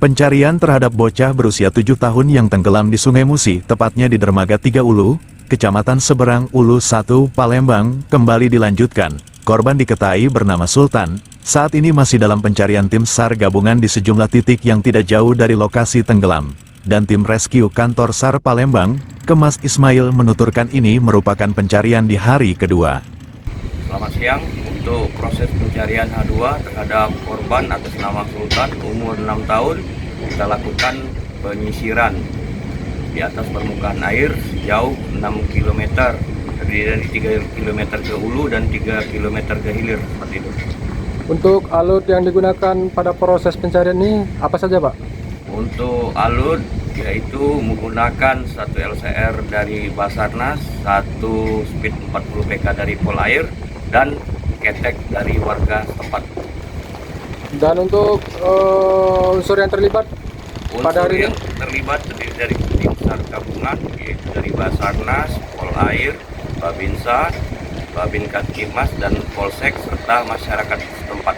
Pencarian terhadap bocah berusia 7 tahun yang tenggelam di Sungai Musi, tepatnya di Dermaga 3 Ulu, Kecamatan Seberang Ulu 1, Palembang, kembali dilanjutkan. Korban diketahui bernama Sultan, saat ini masih dalam pencarian tim SAR gabungan di sejumlah titik yang tidak jauh dari lokasi tenggelam. Dan tim rescue kantor SAR Palembang, Kemas Ismail menuturkan ini merupakan pencarian di hari kedua. Selamat siang, untuk proses pencarian H2 terhadap korban atas nama Sultan umur 6 tahun, kita lakukan penyisiran di atas permukaan air sejauh 6 km, terdiri dari 3 km ke hulu dan 3 km ke hilir, seperti itu. Untuk alut yang digunakan pada proses pencarian ini apa saja, Pak? Untuk alut yaitu menggunakan satu LCR dari Basarnas, satu speed 40 PK dari Polair, dan ketek dari warga setempat. Dan untuk unsur yang terlibat pada hari ini? Yang terlibat terdiri dari tim SAR gabungan yaitu dari Basarnas, Polair, Babinsa, Babin Katimas, dan Polsek serta masyarakat setempat.